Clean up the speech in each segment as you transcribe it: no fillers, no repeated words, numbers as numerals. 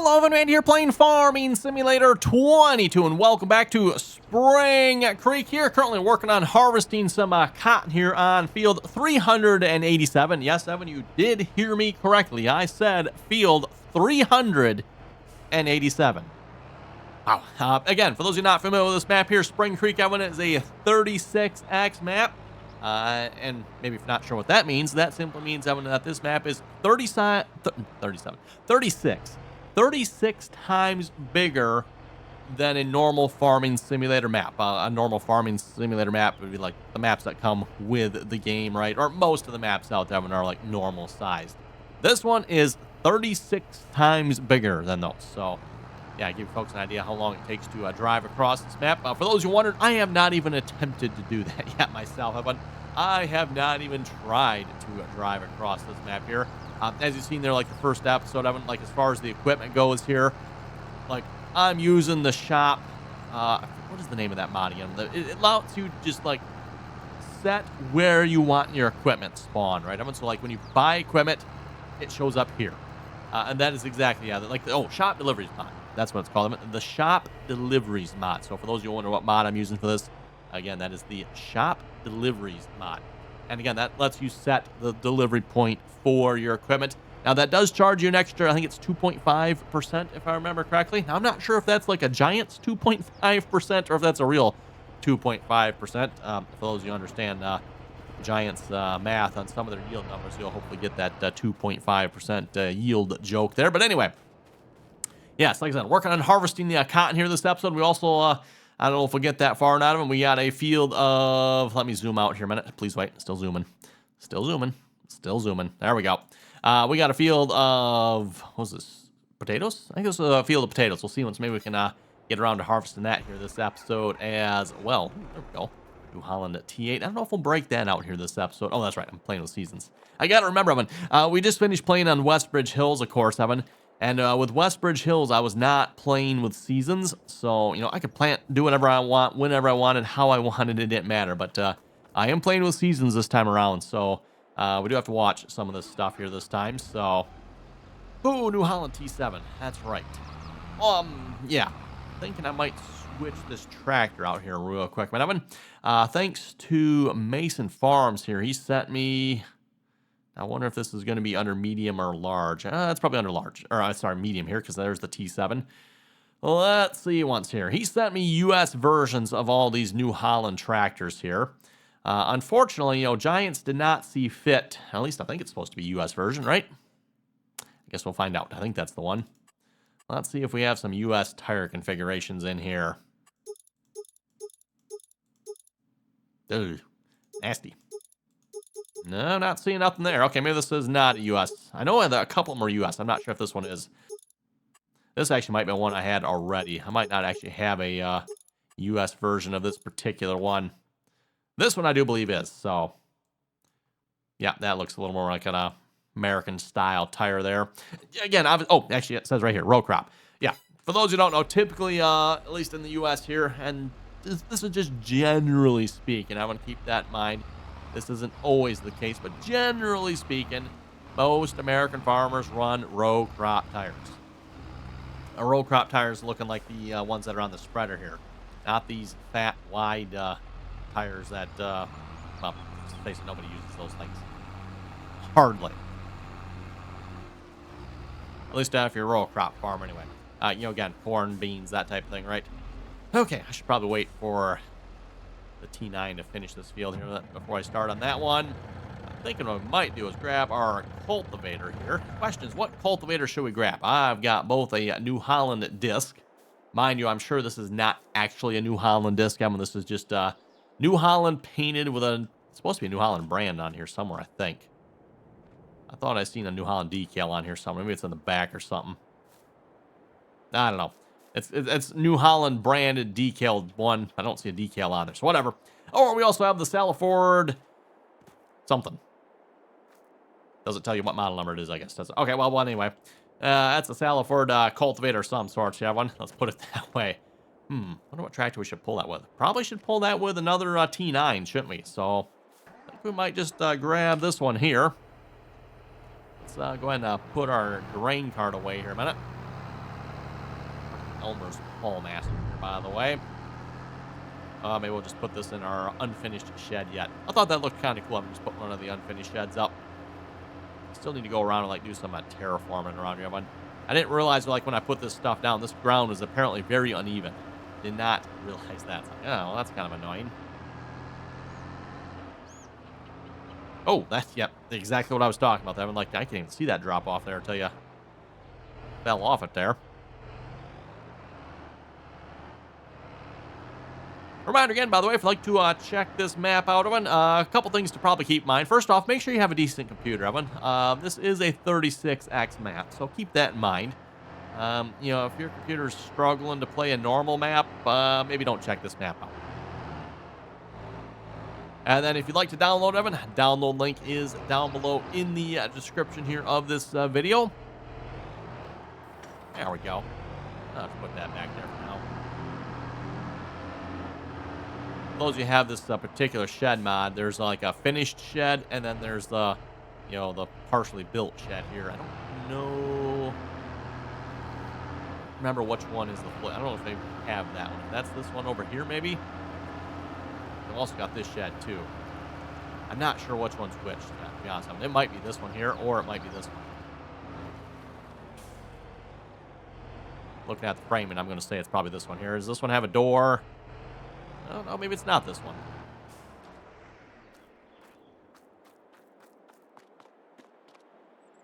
Hello, everyone, here playing Farming Simulator 22, and welcome back to Spring Creek here. Currently working on harvesting some cotton here on field 387. Yes, Evan, you did hear me correctly. I said field 387. Wow. Again, for those of you not familiar with this map here, Spring Creek, Evan, is a 36x map. And maybe if you're not sure what that means, that simply means, Evan, that this map is 36 times bigger than a normal farming simulator map. A normal farming simulator map would be like the maps that come with the game, right? Or most of the maps out there are like normal sized. This one is 36 times bigger than those. So, yeah, give folks an idea how long it takes to drive across this map. For those who wondered, I have not even attempted to do that yet myself. I have not even tried to drive across this map here. As you've seen there, like the first episode, like as far as the equipment goes here, like I'm using the shop. What is the name of that mod again? It allows you to just like set where you want your equipment spawn, right? So like when you buy equipment, it shows up here, and that is exactly like shop deliveries mod. That's what it's called. The shop deliveries mod. So for those of you who wonder what mod I'm using for this, again, that is the shop deliveries mod. And again, that lets you set the delivery point for your equipment. Now, that does charge you an extra, I think it's 2.5%, if I remember correctly. Now, I'm not sure if that's like a Giant's 2.5% or if that's a real 2.5%. For those of you who understand Giant's math on some of their yield numbers, you'll hopefully get that 2.5% yield joke there. But anyway, yes, like I said, working on harvesting the cotton here this episode. We also... I don't know if we'll get that far out of them. We got a field of... Let me zoom out here a minute. Please wait. Still zooming. There we go. We got a field of... What was this? Potatoes? I think this was a field of potatoes. We'll see once maybe we can get around to harvesting that here this episode as well. There we go. New Holland at T8. I don't know if we'll break that out here this episode. Oh, that's right. I'm playing with seasons. I got to remember, Evan. We just finished playing on Westbridge Hills, of course, Evan. And with Westbridge Hills, I was not playing with seasons, so, I could do whatever I want, whenever I wanted, how I wanted, it didn't matter. But I am playing with seasons this time around, so we do have to watch some of this stuff here this time, so... Ooh, New Holland T7, that's right. Yeah, thinking I might switch this tractor out here real quick. But Evan, thanks to Mason Farms here, he sent me... I wonder if this is going to be under medium or large. It's probably under large. Or, sorry, medium here, because there's the T7. Let's see once here. He sent me U.S. versions of all these New Holland tractors here. Unfortunately, Giants did not see fit. At least I think it's supposed to be U.S. version, right? I guess we'll find out. I think that's the one. Let's see if we have some U.S. tire configurations in here. Ugh, nasty. No, not seeing nothing there. Okay, maybe this is not US. I know a couple of them are US. I'm not sure if this one is. This actually might be one I had already. I might not actually have a US version of this particular one. This one I do believe is. So, yeah, that looks a little more like an American-style tire there. Again, actually, it says right here, row crop. Yeah, for those who don't know, typically, at least in the US here, and this is just generally speaking, I want to keep that in mind. This isn't always the case, but generally speaking, most American farmers run row crop tires. A row crop tires looking like the ones that are on the spreader here. Not these fat, wide tires that, well, let's face it, nobody uses those things. Hardly. At least if you're a row crop farm anyway. Again, corn, beans, that type of thing, right? Okay, I should probably wait for... the T9 to finish this field here before I start on that one. I'm thinking what we might do is grab our cultivator here. Question is, what cultivator should we grab? I've got both a New Holland disc. Mind you, I'm sure this is not actually a New Holland disc. This is just New Holland painted with it's supposed to be a New Holland brand on here somewhere, I think. I thought I seen a New Holland decal on here somewhere. Maybe it's in the back or something. I don't know. It's New Holland branded decal one. I don't see a decal on there, so whatever. Or we also have the Salaford something. Doesn't tell you what model number it is, I guess. Does it? Okay, well, anyway. That's a Salaford cultivator of some sort, yeah, one. Let's put it that way. Wonder what tractor we should pull that with. Probably should pull that with another T9, shouldn't we? So, I think we might just grab this one here. Let's go ahead and put our grain cart away here a minute. Elmer's Paul Master here, by the way. Maybe we'll just put this in our unfinished shed yet. I thought that looked kind of cool. I'm just putting one of the unfinished sheds up. Still need to go around and like do some terraforming around here. I didn't realize like when I put this stuff down, this ground was apparently very uneven. Did not realize that. It's like, oh, well, that's kind of annoying. Oh, that's, yep, exactly what I was talking about. Like, I can't even see that drop off there until you fell off it there. Reminder again, by the way, if you'd like to check this map out, Evan, a couple things to probably keep in mind. First off, make sure you have a decent computer, Evan. This is a 36x map, so keep that in mind. You know, if your computer's struggling to play a normal map, maybe don't check this map out. And then if you'd like to download, Evan, download link is down below in the description here of this video. There we go. I'll put that back there for now. For those of you who have this particular shed mod, there's like a finished shed, and then there's the, you know, the partially built shed here. I don't know. Remember which one is the. I don't know if they have that one. If that's this one over here, maybe. I've also got this shed too. I'm not sure which one's which, to be honest. It might be this one here, or it might be this one. Looking at the framing, I'm going to say it's probably this one here. Does this one have a door? I don't know. Maybe it's not this one.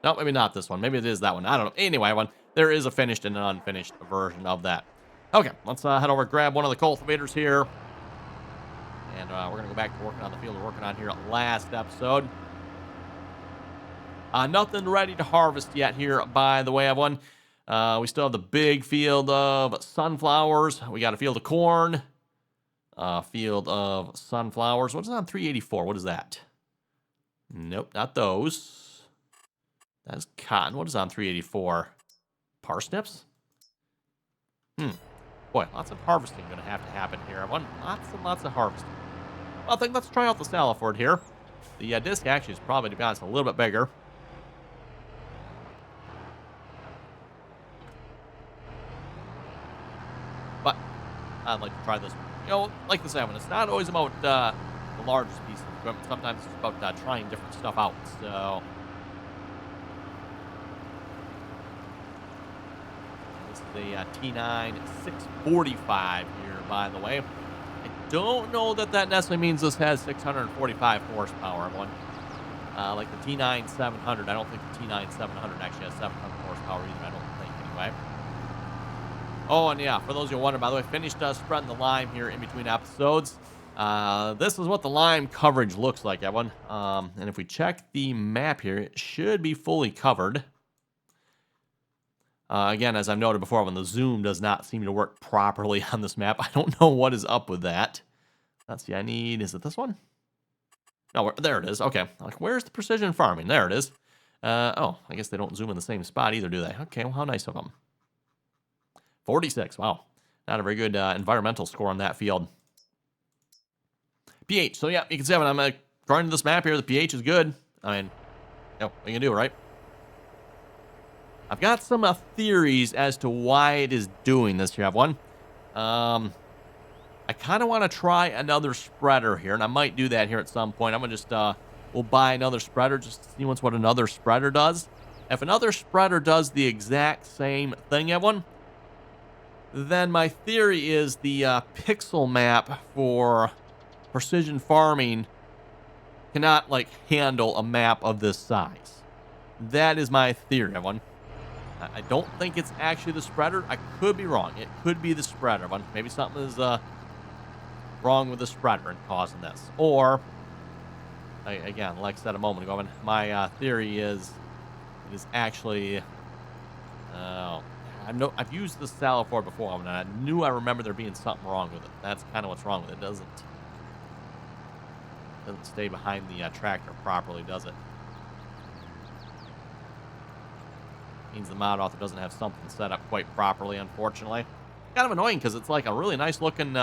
No, maybe not this one. Maybe it is that one. I don't know. Anyway, there is a finished and an unfinished version of that. Okay, let's head over and grab one of the cultivators here. And we're going to go back to working on the field we're working on here last episode. Nothing ready to harvest yet here, by the way, everyone. We still have the big field of sunflowers. We got a field of corn. Field of sunflowers. What's on 384? What is that? Nope, not those. That's cotton. What is on 384? Parsnips? Boy, lots of harvesting going to have to happen here. Lots and lots of harvesting. Well, I think let's try out the Salaford here. The disc actually is probably, to be honest, a little bit bigger. But I'd like to try this one. You know, like the 7, it's not always about the largest piece of equipment. Sometimes it's about trying different stuff out. So this is the T9 645 here, by the way. I don't know that necessarily means this has 645 horsepower, everyone. Like the T9 700, I don't think the T9 700 actually has 700 horsepower either, I don't think, anyway. Oh, and yeah, for those of you who wonder, by the way, finished spreading the lime here in between episodes. This is what the lime coverage looks like, everyone. And if we check the map here, it should be fully covered. Again, as I've noted before, when the zoom does not seem to work properly on this map, I don't know what is up with that. Let's see, is it this one? No, there it is. Okay, like, where's the precision farming? There it is. Oh, I guess they don't zoom in the same spot either, do they? Okay, well, how nice of them. 46, wow. Not a very good environmental score on that field. pH, so yeah, you can see when I'm according to this map here, the pH is good. I mean, you know, what you can do, right? I've got some theories as to why it is doing this here. I have one. I kind of want to try another spreader here, and I might do that here at some point. I'm going to just, we'll buy another spreader just to see what another spreader does. If another spreader does the exact same thing, everyone, then my theory is the pixel map for precision farming cannot, like, handle a map of this size. That is my theory, everyone. I don't think it's actually the spreader. I could be wrong. It could be the spreader. Maybe something is wrong with the spreader and causing this. Or, again, like I said a moment ago, my theory is it is actually... I've used this Salaford before, and I knew I remember there being something wrong with it. That's kind of what's wrong with it. It doesn't stay behind the tractor properly, does it? Means the mod author doesn't have something set up quite properly, unfortunately. Kind of annoying because it's like a really nice looking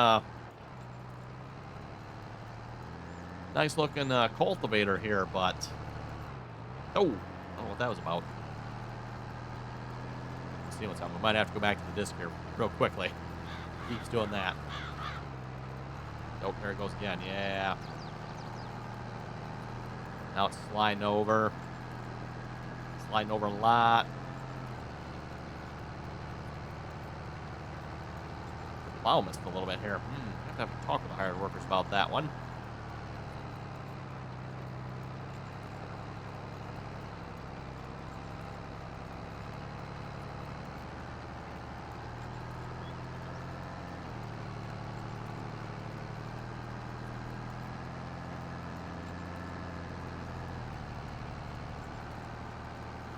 cultivator here, but oh, I don't know what that was about. see what's up. We might have to go back to the disc here real quickly. Keeps doing that. Nope, there it goes again. Yeah. Now it's sliding over. Sliding over a lot. The plow missed a little bit here. I have to talk with the hired workers about that one.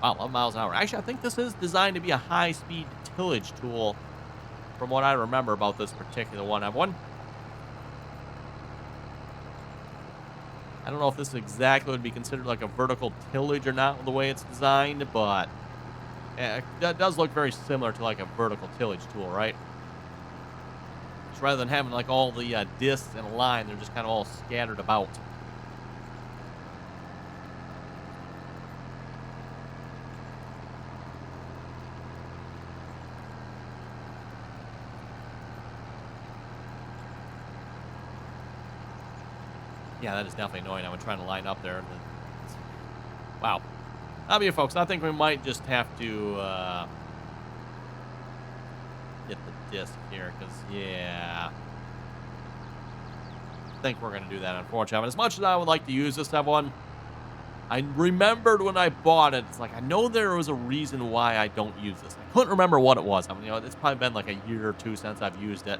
Wow, 11 miles an hour. Actually, I think this is designed to be a high-speed tillage tool from what I remember about this particular one. I've one. I don't know if this exactly would be considered like a vertical tillage or not with the way it's designed, but that does look very similar to like a vertical tillage tool, right? Just rather than having like all the discs in a line, they're just kind of all scattered about. Yeah, that is definitely annoying. I've been trying to line up there. Wow. I mean, folks, I think we might just have to hit the disc here, because, yeah. I think we're going to do that, unfortunately. As much as I would like to use this, everyone, I remembered when I bought it, it's like, I know there was a reason why I don't use this. I couldn't remember what it was. I mean, you know, it's probably been like a year or two since I've used it.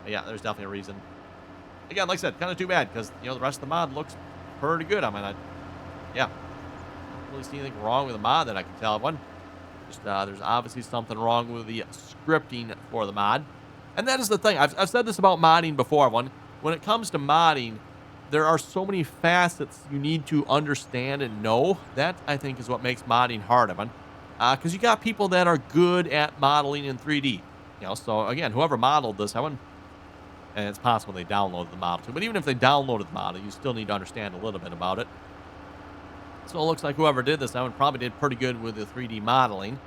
But yeah, there's definitely a reason. Again, like I said, kind of too bad, because, you know, the rest of the mod looks pretty good. I mean, yeah. I don't really see anything wrong with the mod that I can tell of one. Just, there's obviously something wrong with the scripting for the mod. And that is the thing. I've said this about modding before, one. When it comes to modding, there are so many facets you need to understand and know. That, I think, is what makes modding hard, Evan. Because you got people that are good at modeling in 3D. You know, so, again, whoever modeled this, Evan, and it's possible they downloaded the model too. But even if they downloaded the model, you still need to understand a little bit about it. So it looks like whoever did this, Evan, probably did pretty good with the 3D modeling.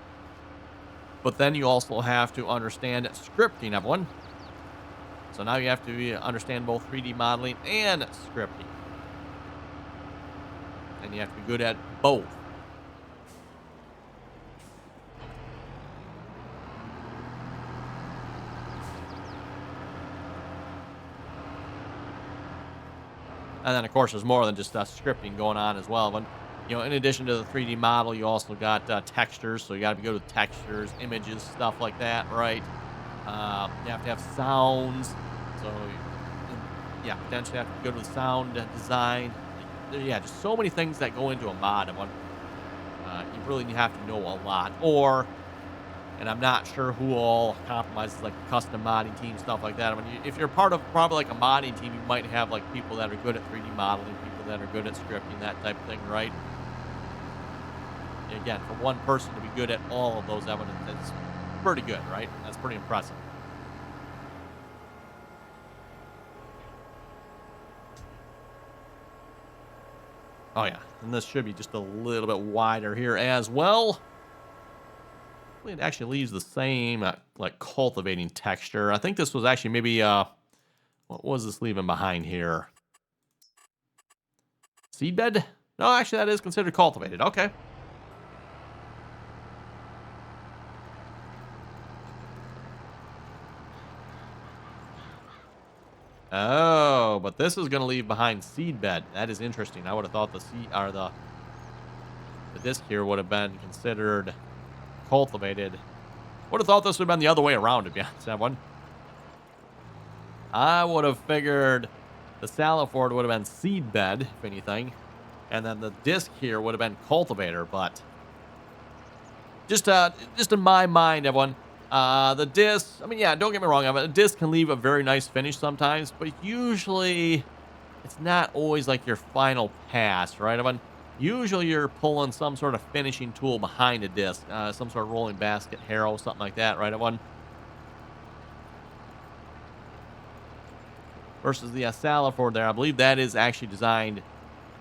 But then you also have to understand scripting, everyone. So now you have to understand both 3D modeling and scripting. And you have to be good at both. And then, of course, there's more than just scripting going on as well. But, you know, in addition to the 3D model, you also got textures. So you got to be good with textures, images, stuff like that, right? You have to have sounds. So, yeah, potentially have to be good with sound design. Yeah, just so many things that go into a mod. And you really have to know a lot. And I'm not sure who all compromises, like custom modding team, stuff like that. I mean, if you're part of probably like a modding team, you might have like people that are good at 3D modeling, people that are good at scripting, that type of thing, right? And again, for one person to be good at all of those elements, it's pretty good, right? That's pretty impressive. Oh, yeah. And this should be just a little bit wider here as well. It actually leaves the same, like, cultivating texture. I think this was actually maybe, what was this leaving behind here? Seedbed? No, actually, that is considered cultivated. Okay. Oh, but this is going to leave behind seedbed. That is interesting. I would have thought the disc here would have been considered cultivated. Would have thought this would have been the other way around, to be honest, everyone. I would have figured the Saliford would have been seedbed, if anything, and then the disc here would have been cultivator. But just in my mind, everyone, the disc. I mean, yeah, don't get me wrong. A disc can leave a very nice finish sometimes, but usually it's not always like your final pass, right, everyone? Usually you're pulling some sort of finishing tool behind a disc, some sort of rolling basket, harrow, something like that, right, everyone? Versus the Saliford there, I believe that is actually designed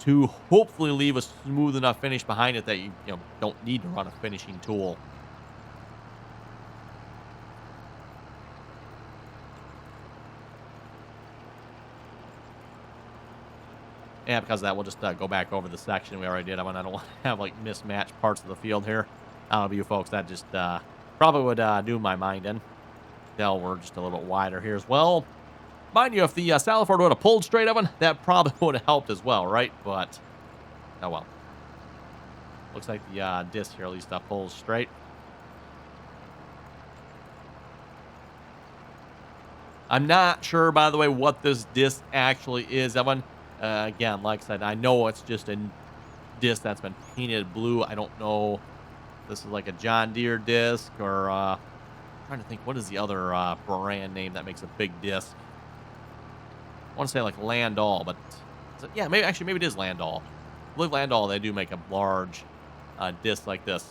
to hopefully leave a smooth enough finish behind it that you don't need to run a finishing tool. Yeah, because of that, we'll just go back over the section we already did. I don't want to have, like, mismatched parts of the field here. I don't know about you folks. That just probably would do my mind in. Now we're just a little bit wider here as well. Mind you, if the Saliford would have pulled straight, Evan, that probably would have helped as well, right? But, oh well. Looks like the disc here at least pulls straight. I'm not sure, by the way, what this disc actually is, Evan. Again, like I said, I know it's just a disc that's been painted blue. I don't know if this is like a John Deere disc or I'm trying to think, what is the other brand name that makes a big disc? I want to say like Landall, but yeah, maybe it is Landall. I believe Landall, they do make a large disc like this.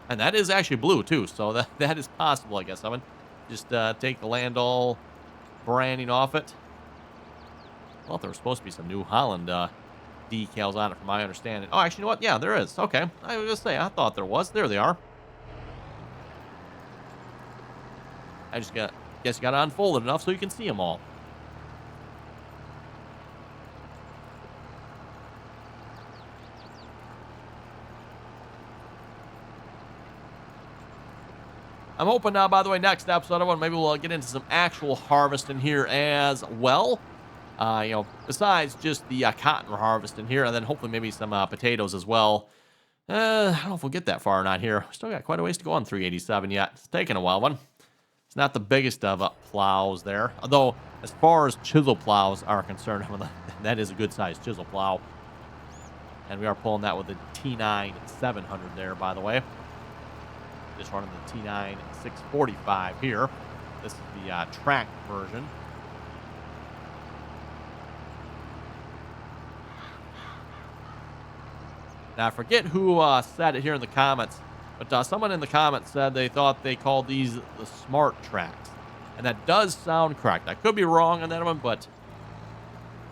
And that is actually blue too, so that is possible, I guess. Evan. Just take the Landall branding off it. Well, there was supposed to be some New Holland decals on it, from my understanding. Oh, actually, you know what? Yeah, there is. Okay. I was going to say, I thought there was. There they are. I just guess you got to unfold it enough so you can see them all. I'm hoping now, by the way, next episode, maybe we'll get into some actual harvesting here as well. Besides just the cotton we're harvesting here, and then hopefully maybe some potatoes as well. I don't know if we'll get that far or not here. Still got quite a ways to go on 387 yet. It's taking a while, one. It's not the biggest of plows there. Although, as far as chisel plows are concerned, that is a good-sized chisel plow. And we are pulling that with the T9 700 there, by the way. Just running the T9 645 here. This is the tracked version. Now, I forget who said it here in the comments, but someone in the comments said they thought they called these the smart tracks. And that does sound correct. I could be wrong on that one, but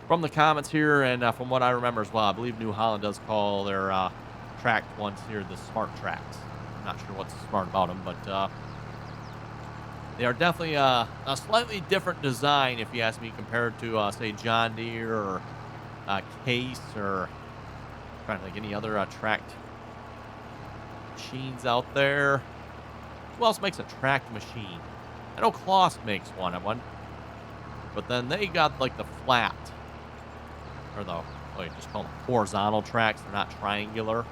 from the comments here and from what I remember as well, I believe New Holland does call their tracked ones here the smart tracks. I'm not sure what's smart about them, but they are definitely a slightly different design, if you ask me, compared to, say, John Deere or Case or I'm trying to think any other tracked machines out there. Who else makes a tracked machine? I know Kloss makes one. But then they got like the flat, or you just call them horizontal tracks. They're not triangular.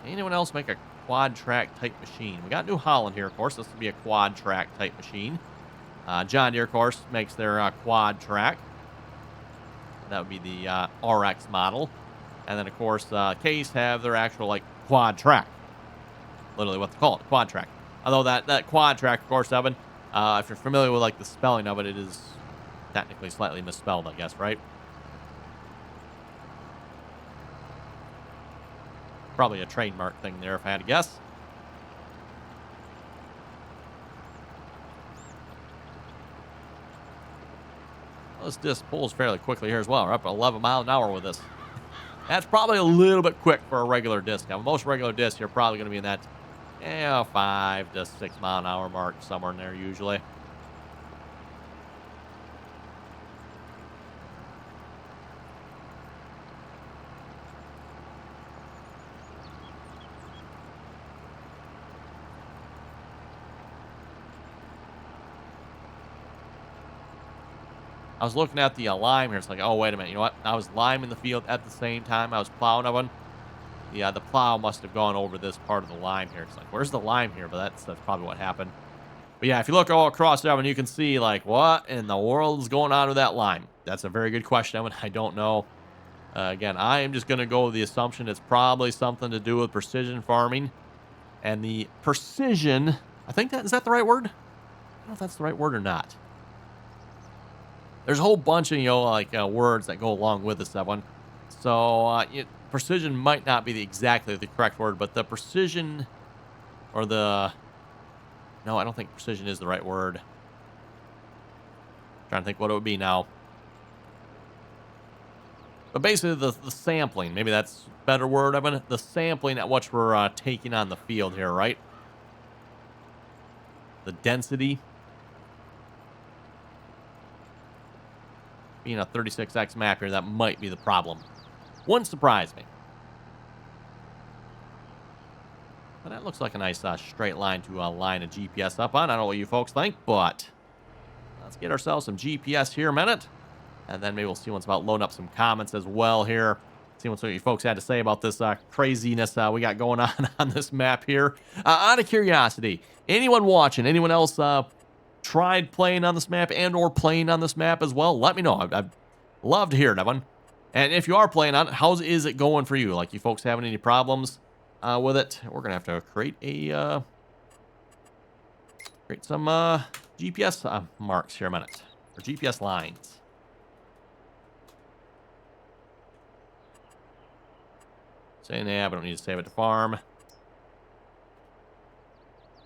Anyone else make a quad track type machine? We got New Holland here, of course. This would be a quad track type machine. John Deere, of course, makes their quad track. That would be the RX model. And then, of course, Case have their actual, like, quad track. Literally what they call it, quad track. Although that quad track, of course, Evan, if you're familiar with, like, the spelling of it, it is technically slightly misspelled, I guess, right? Probably a trademark thing there, if I had to guess. Well, this disc pulls fairly quickly here as well. We're up at 11 miles an hour with this. That's probably a little bit quick for a regular disc. Now, most regular discs, you're probably going to be in that 5 to 6 mile an hour mark, somewhere in there usually. I was looking at the lime here. It's like, oh, wait a minute. You know what? I was liming the field at the same time I was plowing one. Yeah, the plow must have gone over this part of the lime here. It's like, where's the lime here? But that's probably what happened. But yeah, if you look all across Evan, you can see, like, what in the world is going on with that lime? That's a very good question, Evan. I don't know. Again, I am just going to go with the assumption it's probably something to do with precision farming. And the precision, I think is that the right word? I don't know if that's the right word or not. There's a whole bunch of, words that go along with this one. So, precision might not be exactly the correct word, but the precision or no, I don't think precision is the right word. Trying to think what it would be now. But basically the sampling, maybe that's a better word. The sampling at which we're taking on the field here, right? the density. Being a 36X map here, that might be the problem. Wouldn't surprise me. But that looks like a nice straight line to line a GPS up on. I don't know what you folks think, but let's get ourselves some GPS here a minute. And then maybe we'll see what's about loading up some comments as well here. See what you folks had to say about this craziness we got going on this map here. Out of curiosity, anyone watching, anyone else tried playing on this map and or playing on this map as well? Let me know. I'd love to hear it, Evan. And if you are playing on it, how is it going for you? Like, you folks having any problems with it? We're gonna have to create some GPS marks here a minute, or GPS lines. Saying, yeah, but I don't need to save it to farm.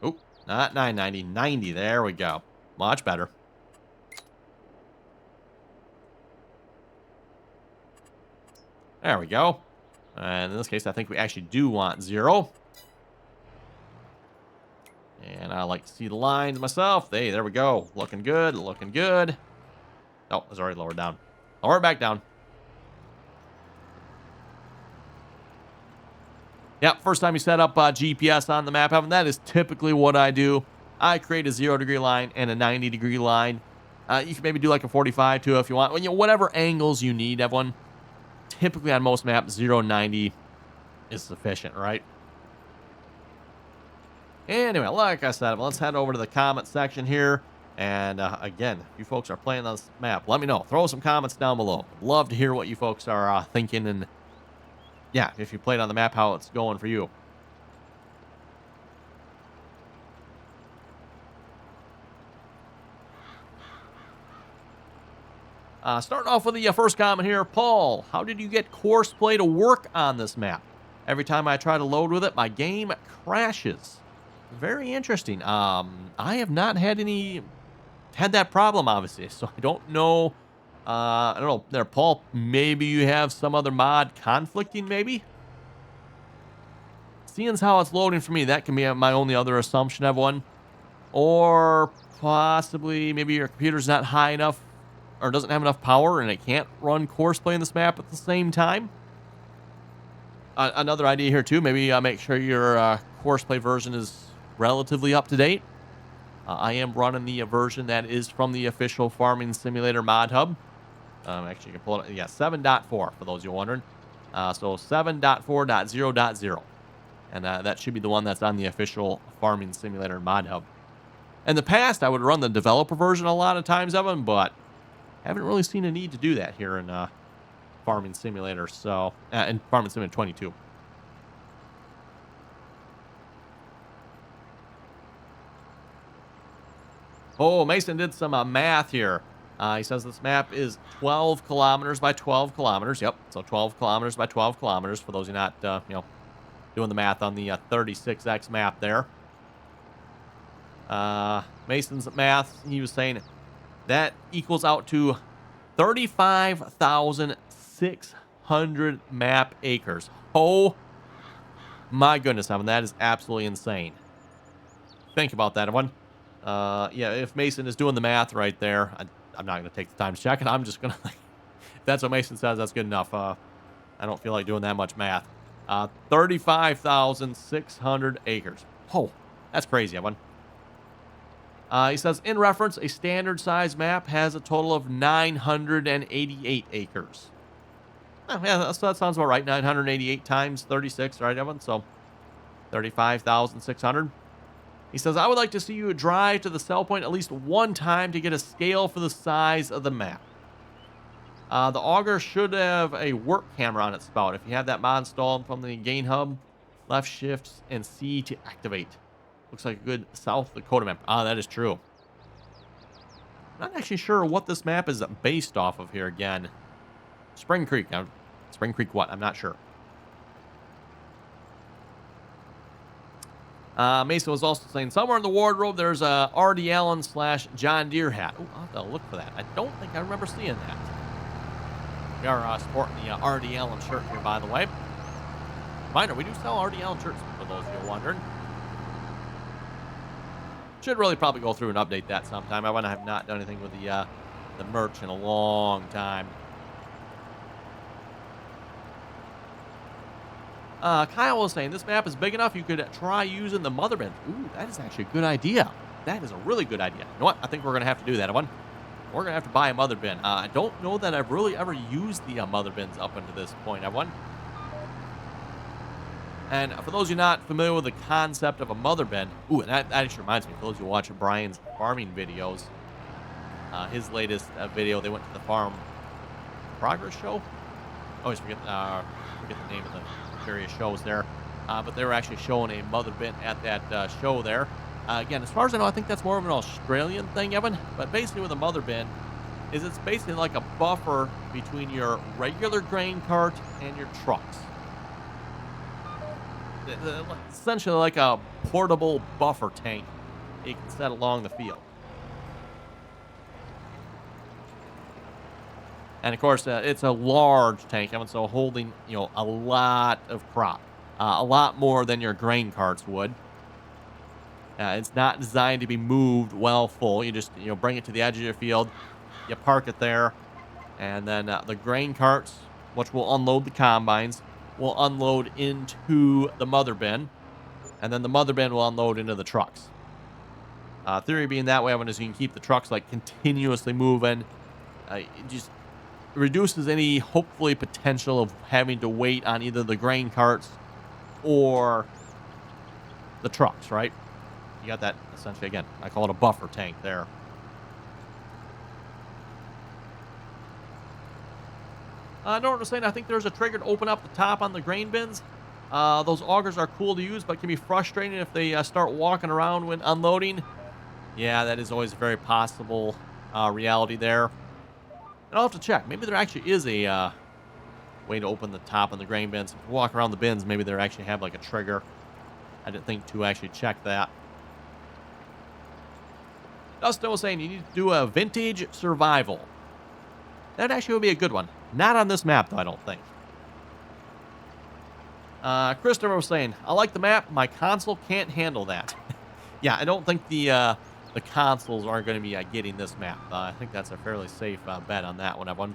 Oh, not 990, 90. There we go. Much better. There we go. And in this case, I think we actually do want 0. And I like to see the lines myself. Hey, there we go. Looking good, looking good. Oh, it's already lowered down. Lower it back down. Yep, first time you set up GPS on the map, Evan, that is typically what I do. I create a 0-degree line and a 90-degree line. You can maybe do like a 45 too if you want. Whatever angles you need, everyone. Typically on most maps, 0, 90 is sufficient, right? Anyway, like I said, let's head over to the comment section here. And again, if you folks are playing on this map, let me know. Throw some comments down below. Love to hear what you folks are thinking, and yeah, if you played on the map, how it's going for you. Starting off with the first comment here. Paul, how did you get courseplay to work on this map? Every time I try to load with it, my game crashes. Very interesting. I have not had that problem, obviously, so I don't know. I don't know there, Paul. Maybe you have some other mod conflicting, maybe? Seeing as how it's loading for me, that can be my only other assumption, everyone. Or possibly maybe your computer's not high enough or doesn't have enough power and it can't run courseplay in this map at the same time. Another idea here, too. Maybe make sure your courseplay version is relatively up to date. I am running the version that is from the official Farming Simulator mod hub. Actually, you can pull it. Yeah, 7.4 for those you're wondering. So 7.4.0.0. And that should be the one that's on the official Farming Simulator mod hub. In the past, I would run the developer version a lot of times, Evan, but haven't really seen a need to do that here in Farming Simulator. So, in Farming Simulator 22. Oh, Mason did some math here. He says this map is 12 kilometers by 12 kilometers. Yep, so 12 kilometers by 12 kilometers for those who are not, doing the math on the 36X map there. Mason's math, he was saying that equals out to 35,600 map acres. Oh, my goodness, Evan, that is absolutely insane. Think about that, everyone. Yeah, if Mason is doing the math right there, I'm not going to take the time to check it. I'm just going to, if that's what Mason says, that's good enough. I don't feel like doing that much math. 35,600 acres. Oh, that's crazy, Evan. He says, in reference, a standard size map has a total of 988 acres. Yeah, that sounds about right. 988 times 36, right, Evan? So 35,600. He says, I would like to see you drive to the sell point at least one time to get a scale for the size of the map. The auger should have a work camera on its spout. If you have that mod installed from the gain hub, left shift and C to activate. Looks like a good South Dakota map. That is true. I'm not actually sure what this map is based off of here again. Spring Creek. Now, Spring Creek what? I'm not sure. Mason was also saying somewhere in the wardrobe there's a RDAllen / John Deere hat. Oh, I'll have to look for that. I don't think I remember seeing that. We are sporting the RDAllen shirt here, by the way. Reminder, we do sell RDAllen shirts for those of you wondering. Should really probably go through and update that sometime. I have not done anything with the merch in a long time. Kyle was saying, this map is big enough you could try using the mother bin. Ooh, that is actually a good idea. That is a really good idea. You know what? I think we're going to have to do that one. We're going to have to buy a mother bin. I don't know that I've really ever used the mother bins up until this point. And for those of you not familiar with the concept of a mother bin, ooh, and that actually reminds me, for those of you watching Brian's farming videos, his latest video, they went to the Farm Progress show. I always forget the name of the various shows there. But they were actually showing a mother bin at that show there. Again, as far as I know, I think that's more of an Australian thing, Evan. But basically with a mother bin, it's basically like a buffer between your regular grain cart and your trucks. Essentially like a portable buffer tank you can set along the field. And of course, it's a large tank, Evan, so holding, a lot of crop. A lot more than your grain carts would. It's not designed to be moved well full. You just, bring it to the edge of your field. You park it there. And then the grain carts, which will unload the combines, will unload into the mother bin. And then the mother bin will unload into the trucks. Theory being that way, Evan, is you can keep the trucks continuously moving. It just reduces any hopefully potential of having to wait on either the grain carts or the trucks, right? You got that, essentially, again, I call it a buffer tank there. Norton was saying, I think there's a trigger to open up the top on the grain bins. Those augers are cool to use, but can be frustrating if they start walking around when unloading. Yeah, that is always a very possible reality there. And I'll have to check. Maybe there actually is a way to open the top on the grain bins. If you walk around the bins, maybe they actually have a trigger. I didn't think to actually check that. Dustin was saying you need to do a vintage survival. That actually would be a good one. Not on this map, though, I don't think. Christopher was saying, I like the map. My console can't handle that. Yeah, I don't think the consoles are going to be getting this map. I think that's a fairly safe bet on that one, everyone.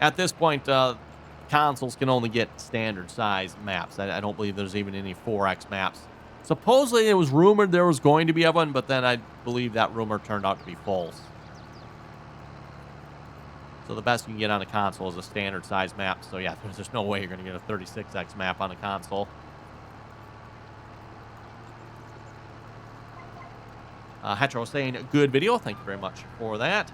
At this point, consoles can only get standard size maps. I don't believe there's even any 4X maps. Supposedly it was rumored there was going to be one, but then I believe that rumor turned out to be false. So the best you can get on a console is a standard size map. So yeah, there's no way you're going to get a 36X map on a console. Hetro was saying, good video. Thank you very much for that.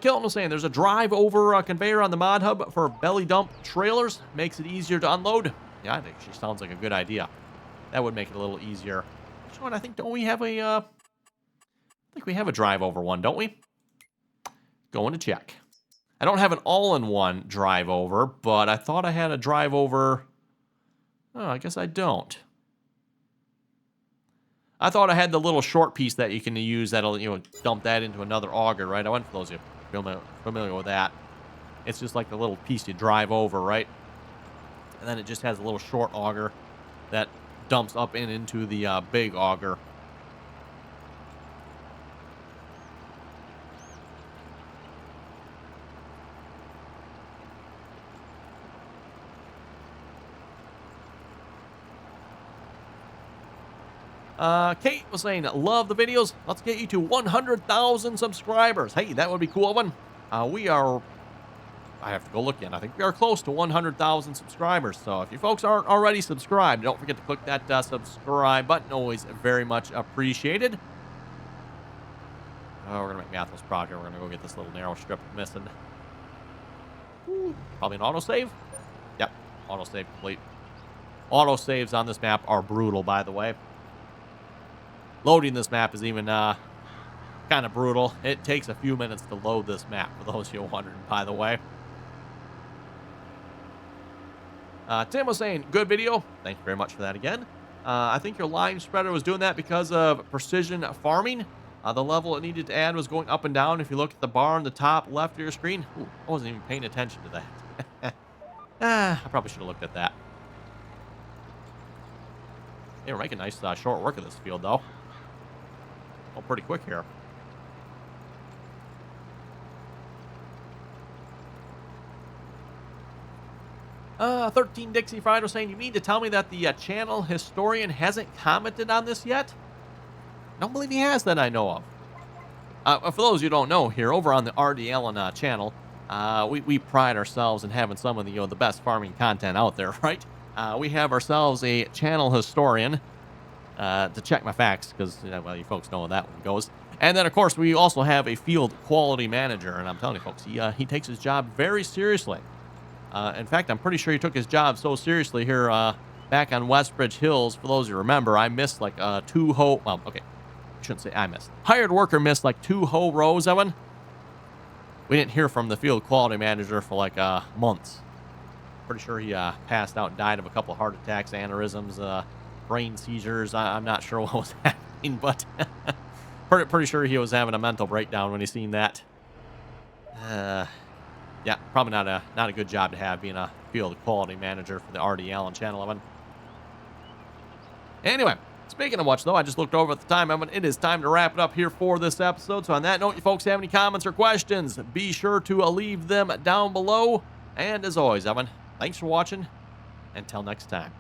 Kilton was saying, there's a drive-over conveyor on the mod hub for belly dump trailers. Makes it easier to unload. Yeah, I think she sounds like a good idea. That would make it a little easier. Sean, I think, don't we have a, I think we have a drive-over one, don't we? Going to check. I don't have an all-in-one drive-over, but I thought I had a drive-over. Oh, I guess I don't. I thought I had the little short piece that you can use that'll, dump that into another auger, right? I went for those of you familiar with that. It's just like the little piece you drive over, right? And then it just has a little short auger that dumps up into the big auger. Kate was saying, love the videos. Let's get you to 100,000 subscribers. Hey, that would be cool one. We are, I have to go look in. I think we are close to 100,000 subscribers. So if you folks aren't already subscribed, don't forget to click that subscribe button. Always very much appreciated. Oh, we're going to make Mathos proud here. We're going to go get this little narrow strip missing. Ooh, probably an autosave. Yep, autosave complete. Autosaves on this map are brutal, by the way. Loading this map is even kind of brutal. It takes a few minutes to load this map, for those of you wondering, by the way. Tim was saying, good video. Thank you very much for that again. I think your line spreader was doing that because of precision farming. The level it needed to add was going up and down. If you look at the bar on the top left of your screen, ooh, I wasn't even paying attention to that. I probably should have looked at that. Hey, we're making nice short work of this field, though. Oh, pretty quick here. 13 Dixie Fried was saying, you mean to tell me that the channel historian hasn't commented on this yet? Don't believe he has that I know of. For those who don't know, here over on the RDAllen channel, we pride ourselves in having some of the best farming content out there, right? We have ourselves a channel historian to check my facts, because well, you folks know how that one goes. And then of course we also have a field quality manager, and I'm telling you folks, he takes his job very seriously. In fact, I'm pretty sure he took his job so seriously here back on Westbridge Hills. For those who remember, I missed like 2 hoe. Well, okay, I shouldn't say I missed. Hired worker missed like 2 hoe rows, Evan. We didn't hear from the field quality manager for like months. Pretty sure he passed out and died of a couple heart attacks, aneurysms, brain seizures. I'm not sure what was happening, but pretty sure he was having a mental breakdown when he seen that. Yeah, probably not a good job to have being a field quality manager for the RDAllen channel, Evan. Anyway, speaking of which, though, I just looked over at the time, Evan. It is time to wrap it up here for this episode. So on that note, you folks have any comments or questions, be sure to leave them down below. And as always, Evan, thanks for watching. Until next time.